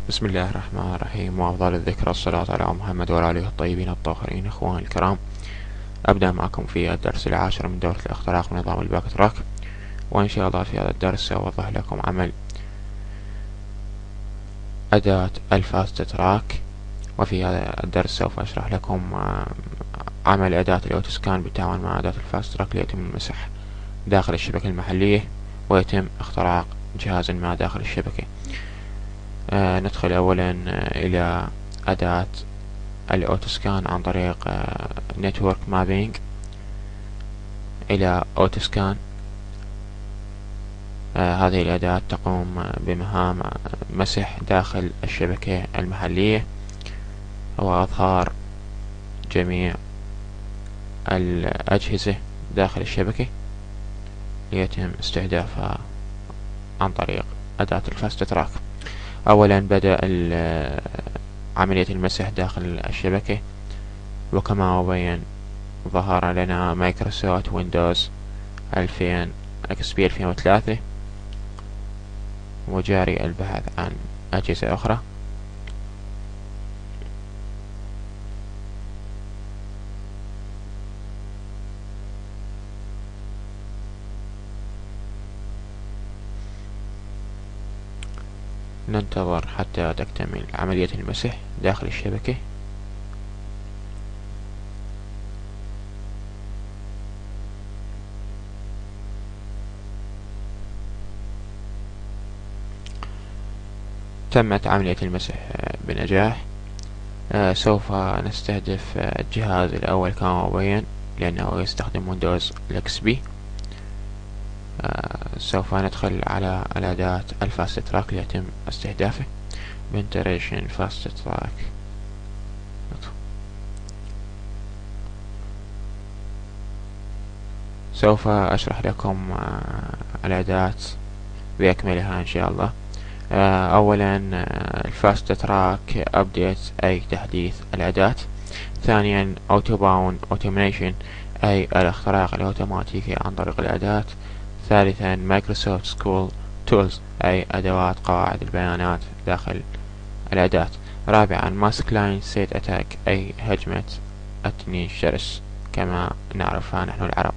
بسم الله الرحمن الرحيم، وأفضل الذكر الصلاة على محمد وعلى آله الطيبين الطاهرين. إخواني الكرام، أبدأ معكم في الدرس العاشر من دورة الاختراق من نظام الباك تراك، وإن شاء الله في هذا الدرس سأوضح لكم عمل أداة الفاست تراك. وفي هذا الدرس سوف أشرح لكم عمل أداة الأوتوسكان بالتعاون مع أداة الفاست تراك ليتم المسح داخل الشبكة المحلية ويتم اختراق جهاز ما داخل الشبكة. ندخل أولا إلى أداة الأوتوسكان عن طريق نتورك مابينج إلى أوتوسكان. هذه الأداة تقوم بمهام مسح داخل الشبكة المحلية وإظهار جميع الأجهزة داخل الشبكة ليتم استهدافها عن طريق أداة الفاست تراك. أولا بدأ عملية المسح داخل الشبكة، وكما مبين ظهر لنا مايكروسوفت ويندوز 2000 XP 2003 وجاري البحث عن أجهزة أخرى. ننتظر حتى تكتمل عملية المسح داخل الشبكة. تمت عملية المسح بنجاح. سوف نستهدف الجهاز الأول كما مبين لأنه يستخدم ويندوز XP. سوف ندخل على الأداة الفاست تراك ليتم استهدافه. بنتريشن فاست تراك. سوف أشرح لكم الأداة بأكملها إن شاء الله. أولا الفاست تراك أبديت أي تحديث الأداة. ثانيا أوتوباوند أوتوميشن أي الاختراق الأوتوماتيكي عن طريق الأداة. ثالثا مايكروسوفت سكول تولز أي أدوات قواعد البيانات داخل الأداة. رابعا ماسك لاين سيت أتاك أي هجمة التنين شرس كما نعرفها نحن العرب.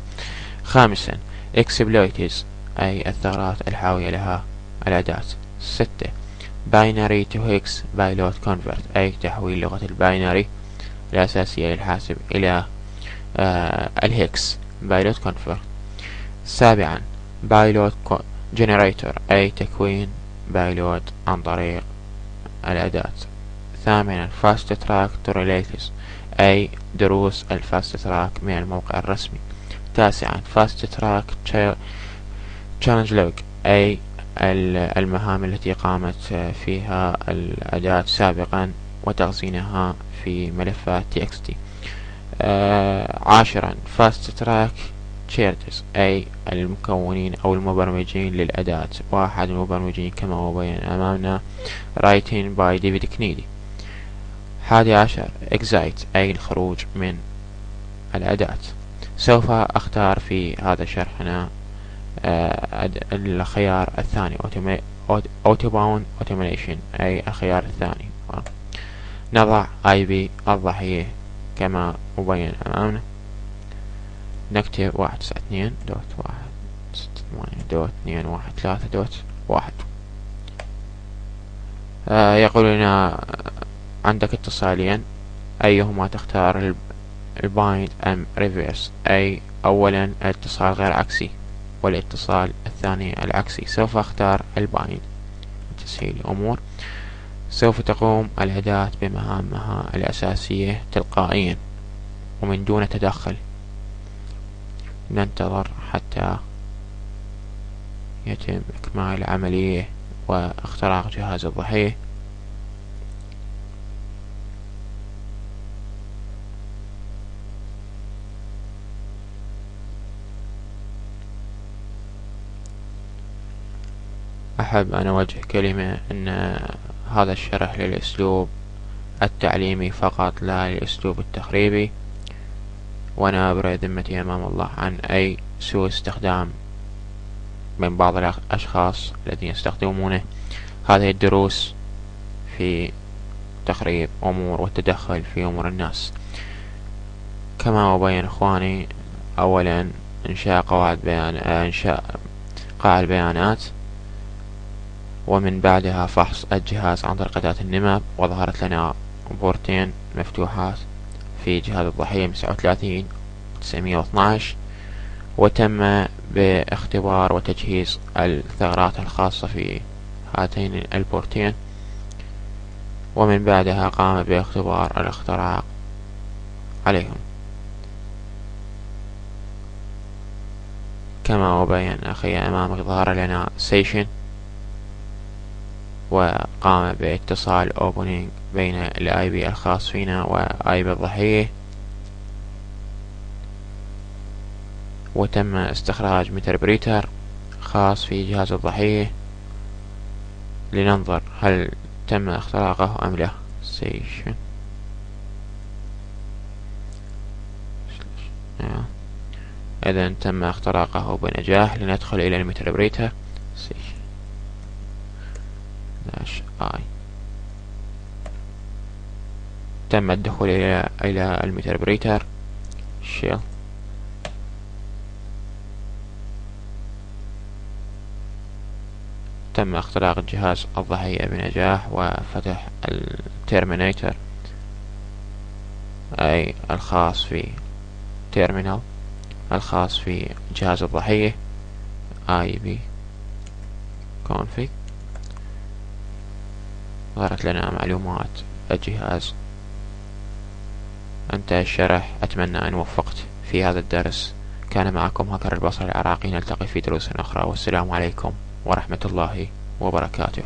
خامسا اكسبلويتز أي الثغرات الحاوية لها الأداة. 6 باينري تو هيكس بايلوت كونفرت أي تحويل لغة الباينري الأساسية للحاسب إلى الهيكس بايلوت كونفرت. 7 بايلوت جنريتور أي تكوين بايلوت عن طريق الأداة. 8 فاست تراك تو ريليتس أي دروس الفاست تراك من الموقع الرسمي. 9 فاست تراك تشالنج لوج أي المهام التي قامت فيها الأداة سابقا وتخزينها في ملفات TXT. 10 فاست تراك تشيرتس أي المكونين أو المبرمجين للأداة. واحد المبرمجين كما مبين أمامنا رايتين باي ديفيد كنيدي. 11 اكزايت أي الخروج من الأداة. سوف أختار في هذا شرحنا الخيار الثاني أوتوباوند أوتوميشن أي الخيار الثاني. نضع IP الضحية كما مبين أمامنا. نكتب 192.168.213.1. يقول لنا عندك اتصالين أيهما تختار، البايند أم ريفيرس أي أولا الاتصال غير عكسي والاتصال الثاني العكسي. سوف أختار البايند لتسهيل الأمور. سوف تقوم الأداة بمهامها الأساسية تلقائيا ومن دون تدخل. ننتظر حتى يتم إكمال العملية واختراق جهاز الضحية. أحب أن أوجه كلمة أن هذا الشرح للأسلوب التعليمي فقط لا للأسلوب التخريبي، وأنا أبرئ ذمتي أمام الله عن أي سوء استخدام من بعض الأشخاص الذين يستخدمونه هذه الدروس في تخريب أمور والتدخل في أمور الناس. كما أبين إخواني، أولا إنشاء قاع البيانات، ومن بعدها فحص الجهاز عن طريق أداة النماب، وظهرت لنا بورتين مفتوحات في جهاز الضحية 39 912، وتم باختبار وتجهيز الثغرات الخاصة في هاتين البورتين، ومن بعدها قام باختبار الاختراق عليهم. كما أبين أخي أمامك، ظهر لنا سيشن، وقام باتصال اوبننج بين الاي بي الخاص فينا واي بي الضحية، وتم استخراج متربريتر خاص في جهاز الضحية لننظر هل تم اختراقه ام لا. سيشن إذن تم اختراقه بنجاح. لندخل إلى المتربريتر -i. تم الدخول إلى المتربريتر شيل. تم اختراق جهاز الضحية بنجاح، وفتح التيرمينيتر أي الخاص في تيرمينال الخاص في جهاز الضحية IB config. ظهرت لنا معلومات الجهاز. انتهى الشرح. أتمنى أن وفقت في هذا الدرس. كان معكم هاكر البصري العراقي. نلتقي في دروس أخرى، والسلام عليكم ورحمة الله وبركاته.